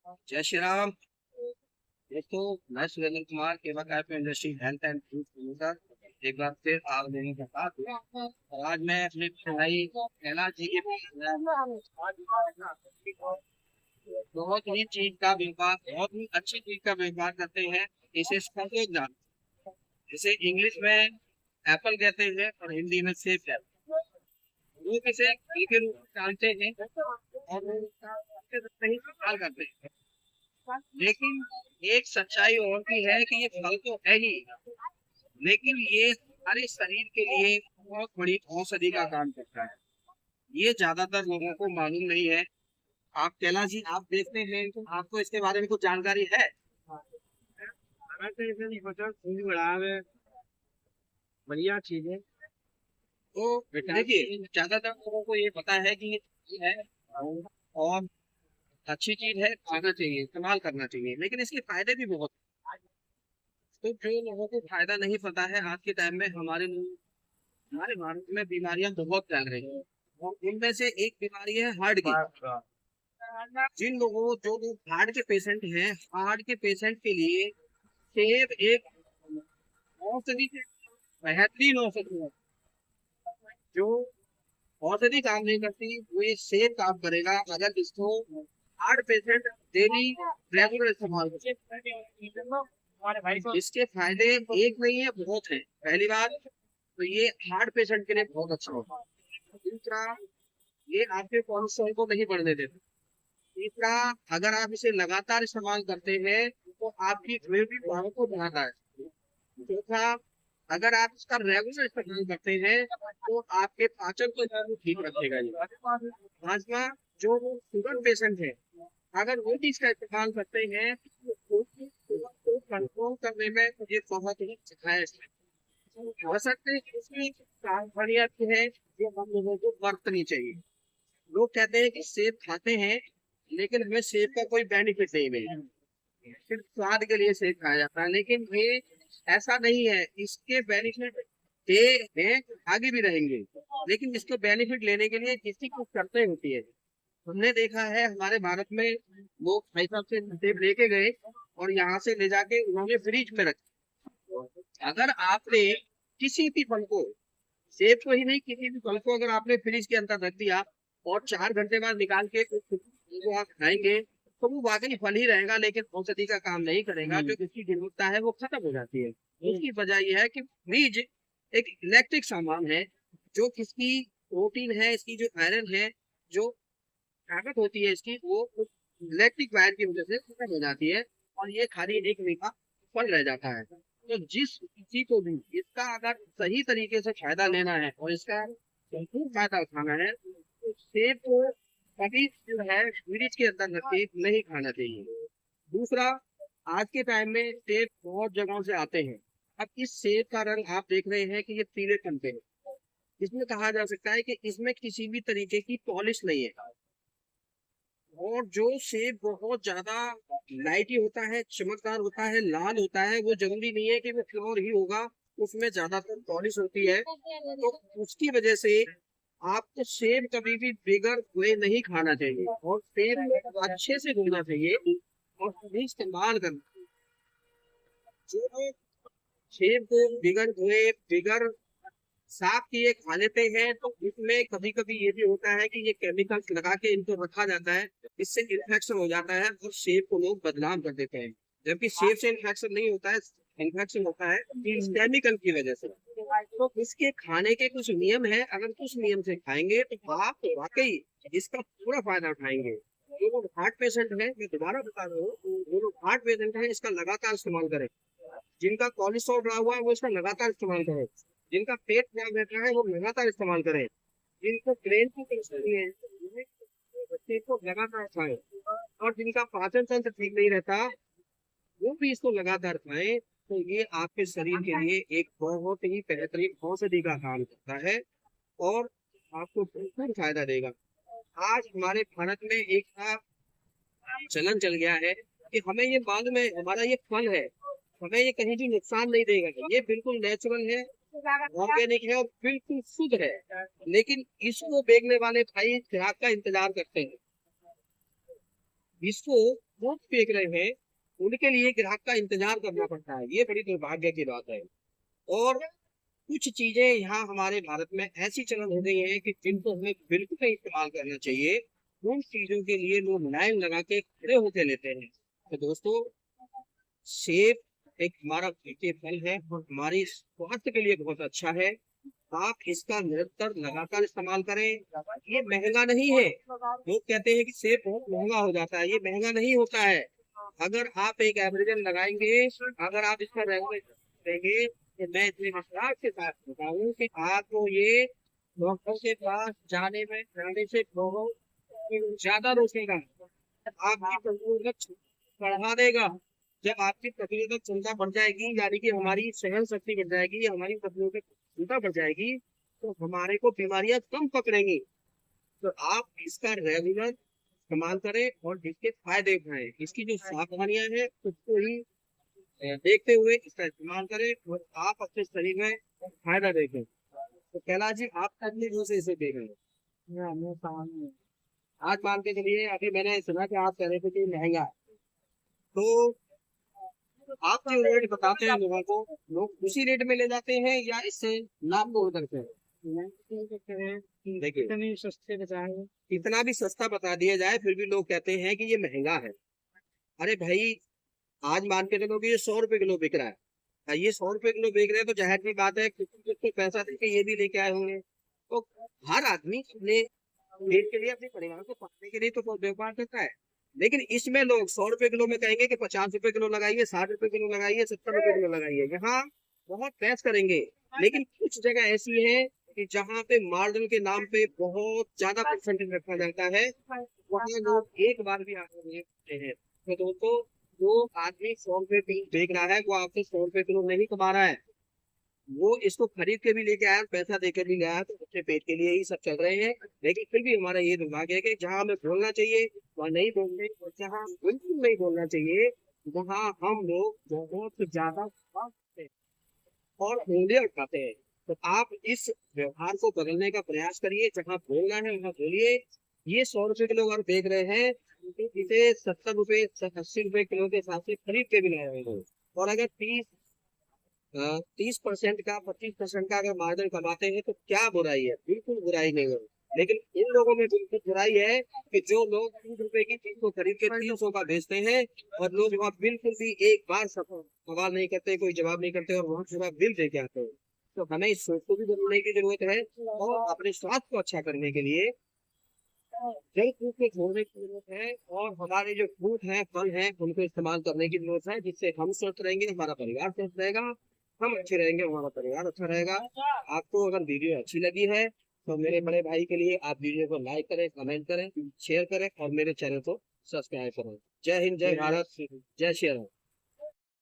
जय श्री राम। दोस्तों, मैं सुरेंद्र कुमार केवा cap industry health and food promoter एक बार फिर आप लोगों के साथ हूँ। और आज मैं अपने भाई कैलाश जी के बहुत ही चीज का व्यापार, बहुत ही अच्छी चीज का व्यापार करते हैं। इसे सफेद जान, जिसे इंग्लिश में एप्पल कहते हैं और हिंदी में सेब कहते हैं। लोग इसे फल के रूप में जानते हैं और लोग इसका सबसे सही इस्तेमाल करते हैं। लेकिन एक सच्चाई और भी है कि ये फल तो है ही, लेकिन ये हमारे शरीर के लिए बहुत बड़ी औषधि का काम करता है। ये ज्यादातर लोगों को मालूम नहीं है। आप कैलाश जी, आप देखते हैं तो आपको इसके बारे में कुछ जानकारी है? हमें तो ऐसे नहीं पता खून बढ़ावे बढ़िया चीज है। तो देखिए, ज्यादातर लोगों को ये पता है कि ये है और अच्छी चीज है, खाना चाहिए, इस्तेमाल करना चाहिए, लेकिन इसके फायदे भी बहुत हैं। तो जो लोगों को फायदा नहीं पता है, आज के टाइम में हमारे भारत में बीमारियां बहुत फैल रही हैं और उनमें से एक बीमारी है हार्ट की। जो लोग हार्ट के पेशेंट हैं, हार्ट के पेशेंट के लिए सेब एक औषधि से बेहतरीन औषधि है। जो औषधि काम नहीं करती वो ये सेब काम करेगा अगर इसको हार्ट पेशेंट डेली रेगुलर इस्तेमाल करे। इसके फायदे एक नहीं है, बहुत है। पहली बात तो ये हार्ट पेशेंट के लिए बहुत अच्छा होता है। दूसरा, ये आपके कोलेस्ट्रॉल को नहीं बढ़ने देता। तीसरा, अगर आप इसे लगातार इस्तेमाल करते हैं तो आपकी इम्यूनिटी पावर को बढ़ाता है। चौथा, अगर आप इसका रेगुलर इस्तेमाल करते हैं तो आपके पाचन को जरूर ठीक रखेगा ये। पांचवा, जो शुगर पेशेंट है, अगर वो चीज का इस्तेमाल करते हैं तो उसको कंट्रोल करने में ये बहुत ही अच्छा है। हो सकते हैं इसमें बढ़िया है जो हम लोगों को बरतनी चाहिए। लोग कहते हैं कि सेब खाते हैं, लेकिन हमें सेब का कोई बेनिफिट नहीं मिला, सिर्फ स्वाद के लिए सेब खाया जाता है। लेकिन ये ऐसा नहीं है, इसके बेनिफिट ये हैं, आगे भी रहेंगे। लेकिन इसके बेनिफिट लेने के लिए किसी को शर्तें होती है। हमने देखा है हमारे भारत में लोग भाई साहब से सेब लेके गए और यहाँ से ले जाके उन्होंने फ्रिज में रखा। अगर आपने किसी भी फल को, सेब को ही नहीं, किसी भी फल को अगर आपने फ्रिज के अंदर रख दिया और 4 घंटे बाद निकाल के उस फल को आप खाएंगे तो वो वाकई फल ही रहेगा, लेकिन औषधि का काम नहीं करेगा। जो इसकी गुणवत्ता है वो खत्म हो जाती है। उसकी वजह यह है कि फ्रिज एक इलेक्ट्रिक सामान है, जो इसकी प्रोटीन है, इसकी जो आयरन है, जो ताकत होती है इसकी, वो इलेक्ट्रिक वायर की वजह से खत्म हो जाती है और ये खाली एक मीठा फल रह जाता है। तो जिस किसी को भी इसका अगर सही तरीके से फायदा लेना है और इसका संपूर्ण फायदा उठाना है तो सेब को कभी जो है फ्रिज के अंदर रख के नहीं खाना चाहिए। दूसरा, आज के टाइम में सेब बहुत जगहों से आते हैं। अब इस सेब का रंग आप देख रहे हैं कि ये पीले रंग पे है। इसमें कहा जा सकता है कि इसमें किसी भी तरीके की पॉलिश नहीं है। और जो सेब बहुत ज्यादा लाइट ही होता है, चमकदार होता है, लाल होता है, वो जरूरी नहीं है कि वो प्योर ही होगा, उसमें ज्यादातर पॉलिश होती है। तो उसकी वजह से आपको सेब कभी भी बिगर हुए नहीं खाना चाहिए और सेब को अच्छे से धोना चाहिए और कभी इस्तेमाल करना चाहिए। जो लोग सेब को बिगर धोए, बिगर साफ किए खा लेते हैं तो इसमें कभी कभी ये भी होता है कि ये केमिकल्स लगा के इनको रखा जाता है, इससे इन्फेक्शन हो जाता है और सेब को लोग बदनाम कर देते हैं। जबकि सेब से इन्फेक्शन नहीं होता है, इन्फेक्शन होता है इस केमिकल की वजह से। तो इसके खाने के कुछ नियम है, अगर कुछ नियम से खाएंगे तो आप वाकई इसका पूरा फायदा उठाएंगे। जो लोग हार्ट पेशेंट है, मैं दोबारा बता रहा हूँ, जो लोग हार्ट पेशेंट है इसका लगातार इस्तेमाल करें। जिनका कोलेस्ट्रॉल बढ़ा हुआ है वो इसका लगातार इस्तेमाल करें। जिनका पेट खराब रहता है वो लगातार इस्तेमाल करें। जिनको ब्रेन की परेशानी है बच्चे को लगातार खाएं। और जिनका पाचन तंत्र ठीक नहीं रहता वो भी इसको लगातार खाएं। तो ये आपके शरीर के लिए एक बहुत ही बेहतरीन औषधि का काम करता है और आपको भरपूर फायदा देगा। आज हमारे भारत में एक चलन चल गया है कि हमें ये मालूम है हमारा ये फल है, हमें ये कहीं भी नुकसान नहीं देगा, ये बिल्कुल नेचुरल है, ऑर्गेनिक है और बिल्कुल शुद्ध है। लेकिन इसको बेचने वाले भाई ग्राहक का इंतजार करते हैं। इसको बहुत फेंक रहे हैं, उनके लिए ग्राहक का इंतजार करना पड़ता है। ये बड़ी दुर्भाग्य की बात है। और कुछ चीजें यहाँ हमारे भारत में ऐसी चलन हो गई है कि जिनको हमें बिल्कुल नहीं इस्तेमाल करना चाहिए। उन चीजों के लिए लोग लाइन लगा के खड़े होके लेते हैं। तो दोस्तों, सेब एक हमारा कीमती फल है और हमारी स्वास्थ्य के लिए बहुत अच्छा है। आप इसका निरंतर लगातार इस्तेमाल करें। ये महंगा नहीं है। लोग कहते हैं कि सेब बहुत महंगा हो जाता है, ये महंगा नहीं होता है। अगर आप एक एवरेजन लगाएंगे, अगर आप इसका रेगुलर करेंगे, तो मैं इतने विश्वास के साथ बताऊं कि आपको ये डॉक्टर के पास जाने से बहुत ज्यादा रोकेगा। आपकी प्रतिरोधक बढ़ा देगा। जब आपकी प्रतिरोधक क्षमता बढ़ जाएगी, यानी कि हमारी सहन शक्ति बढ़ जाएगी, हमारी प्रतिरोधक क्षमता बढ़ जाएगी, तो हमारे को बीमारियां कम पकड़ेंगी। तो आप इसका रेगुलर इस्तेमाल करें और इसके फायदे उठाएं। इसकी जो सावधानियां हैं उसको ही देखते हुए इसका इस्तेमाल करें और आप अपने शरीर में फायदा देखें। तो कैलाश जी, आप कितनी दूर से इसे देख रहे हैं? आज मान के चलिए, अभी मैंने सुना कि आप कह रहे थे कि महंगा है, तो आप जो रेट बताते हैं लोगों को, लोग उसी रेट में ले जाते हैं या इससे लाभ तोड़ करते हैं? देखिए, इतने सस्ते बताए। इतना भी सस्ता बता दिया जाए फिर भी लोग कहते हैं कि ये महंगा है। अरे भाई, आज मान के चलो कि ये 100 रुपए किलो बिक रहा है। ये 100 रुपए किलो बेच रहे हैं, तो जाहिर सी बात है किसी पैसा देके ये भी लेके आए होंगे। तो हर आदमी अपने पेट के लिए, अपने परिवार को पालने के लिए तो व्यापार करता है। लेकिन इसमें लोग 100 रुपए किलो में कहेंगे कि 50 रुपए किलो लगाइए, 60 रुपए किलो लगाइए, 70 रुपए किलो लगाइए। यहाँ बहुत बहस करेंगे। लेकिन कुछ जगह ऐसी है कि जहाँ पे मार्जिन के नाम पे बहुत ज्यादा परसेंटेज रखा जाता है, वहाँ लोग एक बार भी आगे नहीं बढ़ते हैं। तो दोस्तों, जो आदमी 100 रुपए किलो बेच रहा है, वो आपसे 100 रुपए किलो नहीं कमा रहा है। वो इसको खरीद के भी लेके आया, पैसा देकर भी लाया, तो अपने पेट के लिए ही सब चल रहे हैं। लेकिन फिर भी हमारा ये दुर्भाग्य है कि जहाँ हमें बोलना चाहिए वहाँ नहीं बोलते, और जहाँ बिल्कुल नहीं बोलना चाहिए वहाँ हम लोग बहुत ज्यादा बात और उंगलियां उठाते हैं। तो आप इस व्यवहार को बदलने का प्रयास करिए। जहाँ बोलना है वहाँ बोलिए। ये 100 रुपए किलो अगर देख रहे हैं, तो इसे 70 रुपए 80 रुपए किलो के हिसाब से खरीद के भी लाए हुए हैं। और अगर 30% का 25% का अगर मार्जिन कमाते हैं तो क्या बुराई है? बिल्कुल बुराई नहीं है। लेकिन इन लोगों में बिल्कुल बुराई है कि जो लोग 30 रुपए की चीज को खरीद के 300 का बेचते हैं, और लोग वहाँ बिल्कुल भी एक बार सवाल नहीं करते, कोई जवाब नहीं करते, और वहाँ पूरा बिल दे के आते हैं। तो हमें इस सोच को भी बदलने की जरूरत है, और अपने स्वास्थ्य को अच्छा करने के लिए जंक फूड को छोड़ने की जरूरत है, और हमारे जो फ्रूट हैं, फल हैं, उनको इस्तेमाल करने की जरूरत है, जिससे हम स्वस्थ रहेंगे, हमारा परिवार स्वस्थ रहेगा, हम अच्छे रहेंगे, हमारा परिवार अच्छा रहेगा। आपको अगर वीडियो अच्छी लगी है तो मेरे बड़े भाई के लिए आप वीडियो को लाइक करें, कमेंट करें, शेयर करें, और मेरे चैनल को सब्सक्राइब करें। जय हिंद, जय भारत, जय श्री राम।